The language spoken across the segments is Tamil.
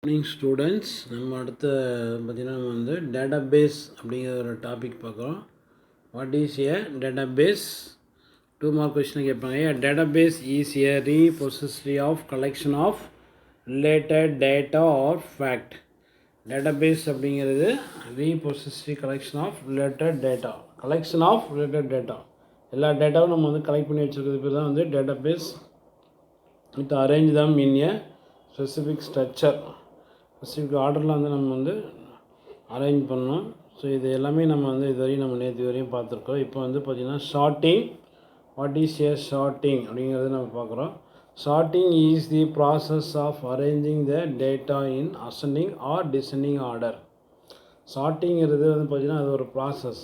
Morning students. நம்ம அடுத்த பார்த்திங்கன்னா நம்ம வந்து டேட்டாபேஸ் அப்படிங்கிற ஒரு டாபிக் பார்க்குறோம். What is a database? 2 mark question கேட்பாங்க. A database is a repository of collection of related data or fact. Database அப்படிங்கிறது repository collection of related data. Collection of related data, எல்லா டேட்டாவும் நம்ம வந்து கலெக்ட் பண்ணி வச்சுருக்கிறது பேர் தான் வந்து database. With arrange them in A specific structure, specific ஆர்டரில் வந்து நம்ம வந்து அரேஞ்ச் பண்ணோம். ஸோ இது எல்லாமே நம்ம வந்து இதுவரையும் நம்ம நேற்று வரையும் பார்த்துருக்கோம். இப்போ வந்து பார்த்திங்கன்னா sorting. What is a sorting அப்படிங்கிறது நம்ம பார்க்குறோம். Sorting is the process of arranging the data in ascending or descending order. ஷார்ட்டிங்கிறது வந்து பார்த்திங்கன்னா அது ஒரு ப்ராசஸ்.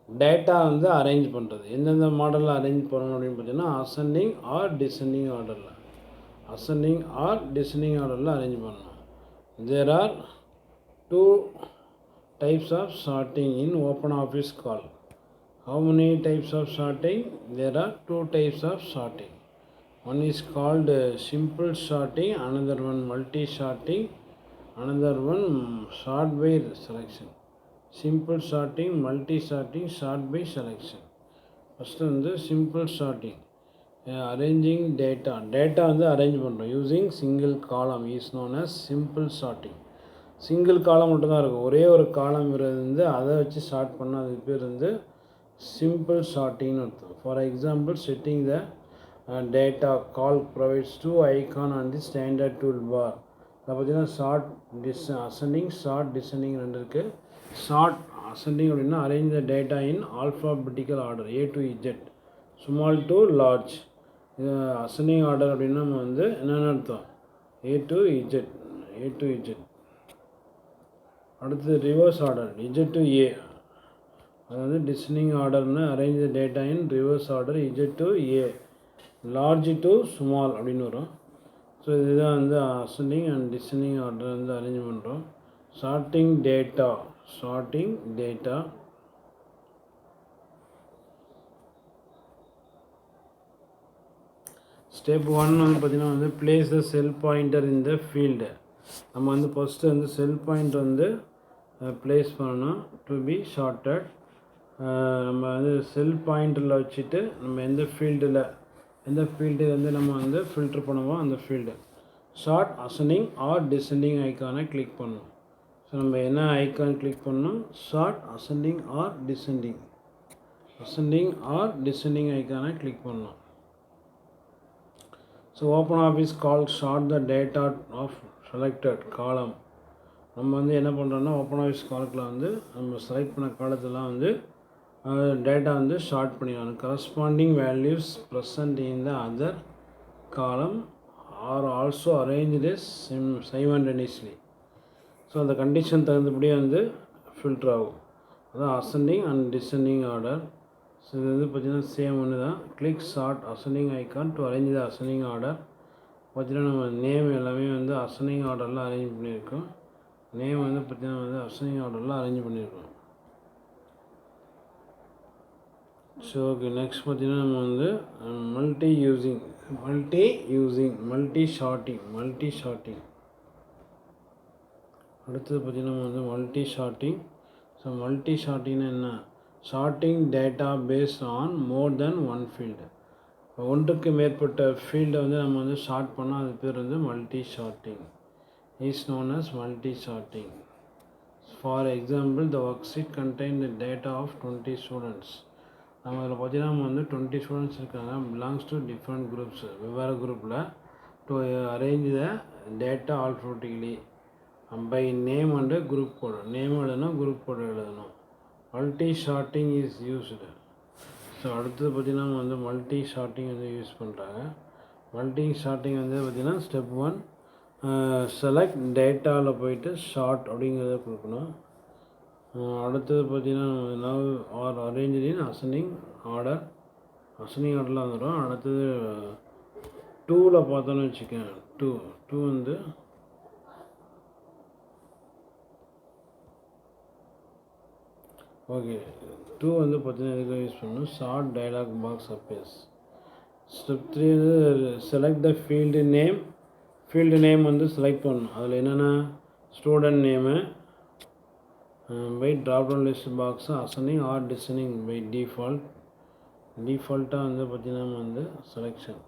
டேட்டா வந்து அரேஞ்ச் பண்ணுறது எந்தெந்த மாடலில் அரேஞ்ச் பண்ணணும் அப்படின்னு பார்த்திங்கன்னா அசெண்டிங் ஆர் டிசெண்டிங் ஆர்டரில், அசெண்டிங் ஆர் டிசெண்டிங் ஆர்டரில் அரேஞ்ச் பண்ணணும். There are 2 types of sorting in OpenOffice call. How many types of sorting? There are 2 types of sorting. One is called simple sorting, another one multi-sorting, another one sort by selection. Simple sorting, multi-sorting, sort by selection. First one is simple sorting. Arranging data வந்து அரேஞ்ச் பண்ணுறோம் using single column is known as simple sorting. Single column மட்டும்தான் இருக்கும், ஒரே ஒரு காலம் இருந்து அதை வச்சு ஷார்ட் பண்ணால் அதுக்கு பேர் வந்து சிம்பிள் ஷார்ட்டிங்னு அர்த்தம். For example setting the data call provides 2 icon on the standard tool bar. அதை பார்த்தீங்கன்னா ஷார்ட் அசெண்டிங், ஷார்ட் டிசெண்டிங் ரெண்டு இருக்குது. ஷார்ட் அசெண்டிங் அப்படின்னா arrange the data in alphabetical order A to Z, small to large. Ascending order அப்படின்னா நம்ம வந்து என்னென்ன அர்த்தம், A to Z. அடுத்தது reverse order Z to A, அது வந்து டிசெண்டிங் ஆர்டர்னு arrange the data in reverse order Z to A, large to small அப்படின்னு வரும். ஸோ இதுதான் வந்து அசெண்டிங் அண்ட் டிசெண்டிங் ஆர்டர் வந்து அரேஞ்ச் பண்ணுறோம். ஷார்ட்டிங் டேட்டா ஸ்டெப் 1 வந்து பார்த்திங்கன்னா வந்து place the sell pointer in the field. நம்ம வந்து ஃபஸ்ட்டு வந்து செல் பாயிண்ட் வந்து ப்ளேஸ் பண்ணணும் டு பி ஷார்ட்டட். நம்ம வந்து செல் பாயிண்டில் வச்சுட்டு நம்ம எந்த ஃபீல்டு வந்து நம்ம வந்து ஃபில்ட்ரு பண்ணுவோம் அந்த field. Sort ascending or descending ஐக்கானை கிளிக் பண்ணணும். ஸோ நம்ம என்ன ஐக்கான் கிளிக் பண்ணணும், ஷார்ட் அசெண்டிங் ஆர் டிசெண்டிங் ஐக்கானை கிளிக் பண்ணணும். So OpenOffice call sort the data of selected column. நம்ம வந்து என்ன பண்ணுறோன்னா OpenOffice காலத்தில் வந்து நம்ம செலக்ட் பண்ண காலத்தெல்லாம் வந்து டேட்டா வந்து ஷார்ட் பண்ணிடணும். Corresponding values present in the other column are also arranged simultaneously. So அந்த கண்டிஷன் தகுந்தபடியே வந்து ஃபில்டர் ஆகும். அதான் ascending and descending order. So இது வந்து பார்த்திங்கன்னா சேம் ஒன்று தான். Click sort ascending icon to arrange the ascending order. பார்த்திங்கன்னா நம்ம நேம் எல்லாமே வந்து அசெண்டிங் ஆர்டரில் அரேஞ்ச் பண்ணியிருக்கோம். நேம் வந்து பார்த்திங்கன்னா வந்து அசெண்டிங் ஆர்டரில் அரேஞ்ச் பண்ணியிருக்கோம். ஸோ ஓகே, நெக்ஸ்ட் பார்த்திங்கன்னா நம்ம வந்து மல்டி ஷார்ட்டிங். அடுத்தது பார்த்திங்கன்னா நம்ம வந்து மல்டி ஷார்ட்டிங். ஸோ மல்டி ஷார்ட்டிங்னா என்ன, sorting data based on more then one field. ஒன்றுக்கு மேற்பட்ட ஃபீல்டை வந்து நம்ம வந்து ஷார்ட் பண்ணால் அது பேர் வந்து multi sorting is known as multi sorting. For example the worksheet contain the data of 20 students. நம்ம இதில் பார்த்திங்கன்னா நம்ம வந்து 20 ஸ்டூடெண்ட்ஸ் இருக்காங்க, பிலாங்ஸ் டு டிஃப்ரெண்ட் குரூப்ஸ், வெவ்வேறு குரூப்பில். To arrange the data alphabetically by name and group code. Name எழுதணும், குரூப் கோடு எழுதணும். Multi sorting is used. So அடுத்தது பார்த்திங்கன்னா வந்து மல்டி ஷார்ட்டிங் வந்து யூஸ் பண்ணுறாங்க. மல்டி ஷார்ட்டிங் வந்து பார்த்திங்கன்னா ஸ்டெப் 1 செலக்ட் டேட்டாவில் போயிட்டு ஷார்ட் அப்படிங்கிறத கொடுக்கணும். அடுத்தது பார்த்திங்கன்னா now are arrange in ascending ஆர்டரில் வந்துடும். அடுத்தது 2ல் பார்த்தோன்னு வச்சுக்கேன், டூ வந்து ஓகே, 2 வந்து பார்த்தீங்கன்னா எதுக்கு யூஸ் பண்ணணும், sort dialog box appears. Step 3 வந்து select the field name field name வந்து செலக்ட் பண்ணணும். அதில் என்னென்னா student name by dropdown list box அசனிங் ஆர் டிசனிங் பை டிஃபால்ட்டாக வந்து பார்த்திங்கன்னா வந்து செலெக்ஷன்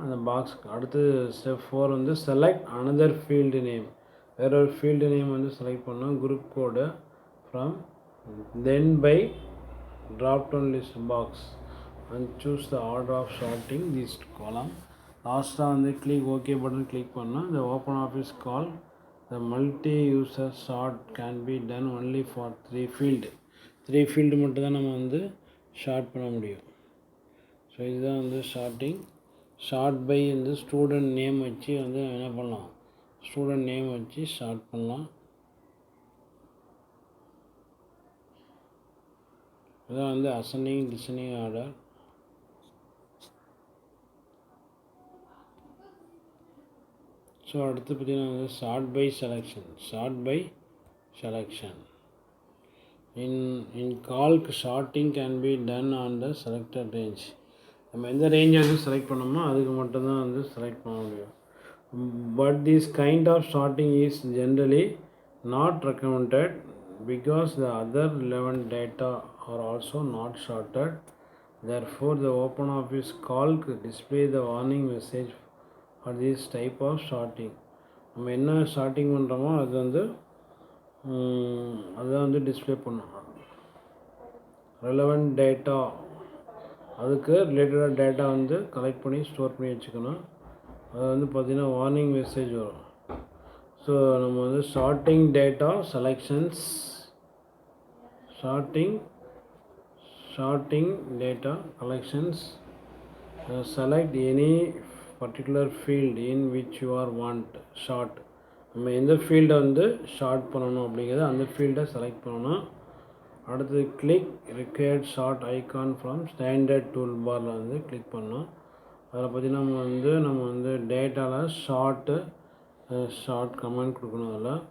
அந்த பாக்ஸ்க்கு அடுத்து ஸ்டெப் 4 வந்து செலக்ட் அனதர் ஃபீல்டு நேம். வேற ஒரு ஃபீல்டு நேம் வந்து செலக்ட் பண்ணோம். Group code from then by dropdown list box and choose the order of sorting this column. லாஸ்ட்டாக வந்து கிளிக் ஓகே பட்டன் கிளிக் பண்ணால் இந்த OpenOffice Calc the multi user sort can be done only for 3 field மட்டும் தான் நம்ம வந்து ஷார்ட் பண்ண முடியும். ஸோ இதுதான் வந்து ஷார்ட் பை வந்து ஸ்டூடெண்ட் நேம் வச்சு வந்து என்ன பண்ணலாம், ஸ்டூடெண்ட் நேம் வச்சு ஷார்ட் பண்ணலாம். இதான் வந்து அசெண்டிங் டிசெண்டிங் ஆர்டர். ஸோ அடுத்து பார்த்திங்கன்னா வந்து sort by selection in Calc sorting can be done on the selected range. நம்ம எந்த ரேஞ்சை வந்து செலக்ட் பண்ணோமோ அதுக்கு மட்டும்தான் வந்து செலக்ட் பண்ண முடியும். But this kind of sorting is generally not recommended because the other 11 data are also not sorted. Therefore the OpenOffice Calc display the warning message for this type of sorting. நம்ம என்ன ஷார்ட்டிங் பண்ணுறோமோ அது வந்து அதுதான் வந்து டிஸ்பிளே பண்ணும். ரெலவெண்ட் டேட்டா அதுக்கு ரிலேட்டடாக டேட்டா வந்து கலெக்ட் பண்ணி ஸ்டோர் பண்ணி வச்சுக்கணும். அது வந்து பார்த்திங்கன்னா வார்னிங் மெசேஜ் வரும். ஸோ நம்ம வந்து sorting data collections select any particular field in which you are want short. நம்ம எந்த ஃபீல்டை வந்து ஷார்ட் பண்ணணும் அப்படிங்கிறத அந்த ஃபீல்டை செலக்ட் பண்ணணும். அடுத்து click required short icon from standard tool பாரில் வந்து கிளிக் பண்ணோம். அதில் பார்த்திங்கன்னா நம்ம வந்து டேட்டாவில் ஷார்ட் கமெண்ட் கொடுக்கணும். அதில்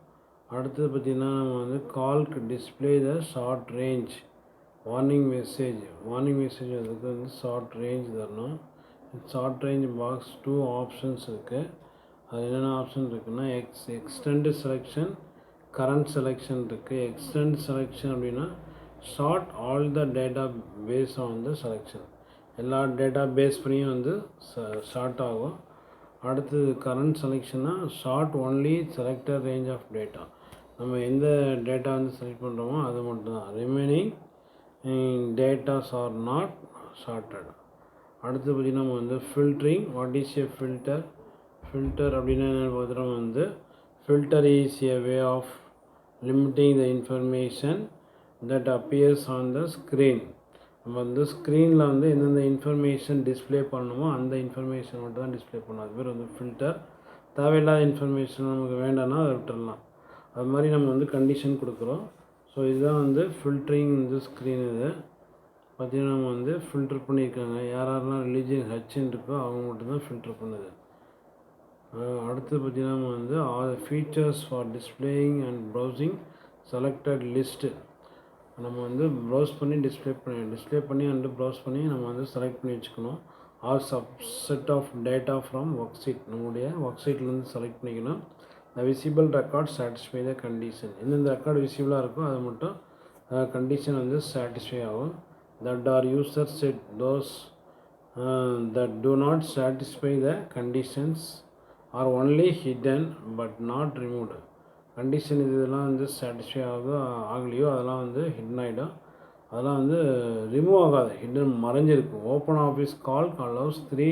அடுத்தது பார்த்திங்கன்னா நம்ம வந்து Calc display the sort range warning message அதுக்கு வந்து ஷார்ட் ரேஞ்ச் தரணும். ஷார்ட் ரேஞ்ச் பாக்ஸ் 2 ஆப்ஷன்ஸ் இருக்குது. அது என்னென்ன ஆப்ஷன் இருக்குன்னா எக்ஸ்டெண்ட் செலெக்ஷன், கரண்ட் செலெக்ஷன் இருக்குது. எக்ஸ்டெண்ட் செலெக்ஷன் அப்படின்னா sort all the data base on the selection, எல்லா டேட்டா பேஸ் பண்ணியும் வந்து ஷார்ட் ஆகும். அடுத்தது கரண்ட் செலெக்ஷன்னா sort only selected range of data, நம்ம எந்த டேட்டா வந்து செலக்ட் பண்ணுறோமோ அது மட்டும்தான். Remaining datas are not shorted. அடுத்து பார்த்திங்கன்னா நம்ம வந்து filtering. What is a filter அப்படின்னா என்ன பார்த்துட்டோம் வந்து filter is a way of limiting the information that appears on the screen. நம்ம வந்து ஸ்க்ரீனில் வந்து எந்தெந்த இன்ஃபர்மேஷன் டிஸ்பிளே பண்ணணுமோ அந்த இன்ஃபர்மேஷன் மட்டும் தான் டிஸ்பிளே பண்ணணும். அது பேர் வந்து ஃபில்டர். தேவையில்லாத இன்ஃபர்மேஷன் நமக்கு வேண்டாம்னா அதை விட்டுடலாம். அது மாதிரி நம்ம வந்து கண்டிஷன் கொடுக்குறோம். ஸோ இதுதான் வந்து ஃபில்ட்ரிங் இந்த ஸ்க்ரீன். இது பார்த்திங்கன்னா நம்ம வந்து ஃபில்டர் பண்ணியிருக்காங்க. யாரெல்லாம் ரிலீஜியன் ஹச்ன்னு இருக்கோ அவங்க மட்டும்தான் ஃபில்டர் பண்ணுது. அடுத்து பார்த்திங்கன்னா நம்ம வந்து features for displaying and browsing selected list. நம்ம வந்து ப்ரௌஸ் பண்ணி டிஸ்பிளே பண்ணி அண்டு ப்ரௌஸ் பண்ணி நம்ம வந்து செலக்ட் பண்ணி வச்சுக்கணும். Or subset of data from worksheet, நம்மளுடைய ஒர்க் ஷீட்லேருந்து செலக்ட் பண்ணிக்கணும். The visible record satisfy the condition, எந்தெந்த ரெக்கார்டு விசிபிளாக இருக்கோ அது மட்டும் கண்டிஷன் வந்து சாட்டிஸ்ஃபை ஆகும். That are user set those that do not satisfy the conditions are only hidden but not removed. Condition இதெல்லாம் வந்து சாட்டிஸ்ஃபை ஆகலையோ அதெல்லாம் வந்து ஹிடன் ஆகிடும். அதெல்லாம் வந்து ரிமூவ் ஆகாது, ஹிடன் மறைஞ்சிருக்கும். OpenOffice Calc allows 3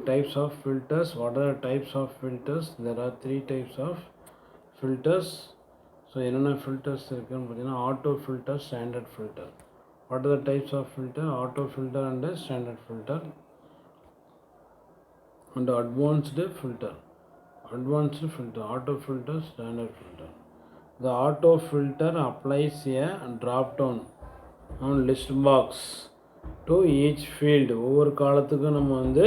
types of filters. What are the types of filters? There are 3 types of filters. ஸோ என்னென்ன ஃபில்டர்ஸ் இருக்குதுன்னு பார்த்தீங்கன்னா auto filter, standard filter. What are the types of filter? Auto filter and standard filter and advanced filter, auto filter, standard filter. The auto filter applies a drop down on list box to each field. ஒவ்வொரு காலத்துக்கும் நம்ம வந்து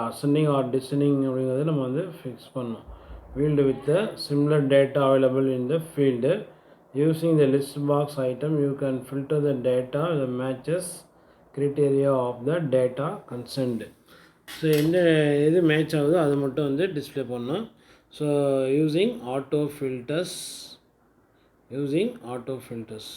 அசெண்டிங் ஆர் டிசெண்டிங் அப்படிங்கிறத நம்ம வந்து ஃபிக்ஸ் பண்ணோம். field with the similar data available in the field. Using the list box item you can filter the data that matches criteria of the data concerned. So எந்த இது மேட்ச் ஆகுதோ அது மட்டும் வந்து டிஸ்பிளே பண்ணணும். So using auto filters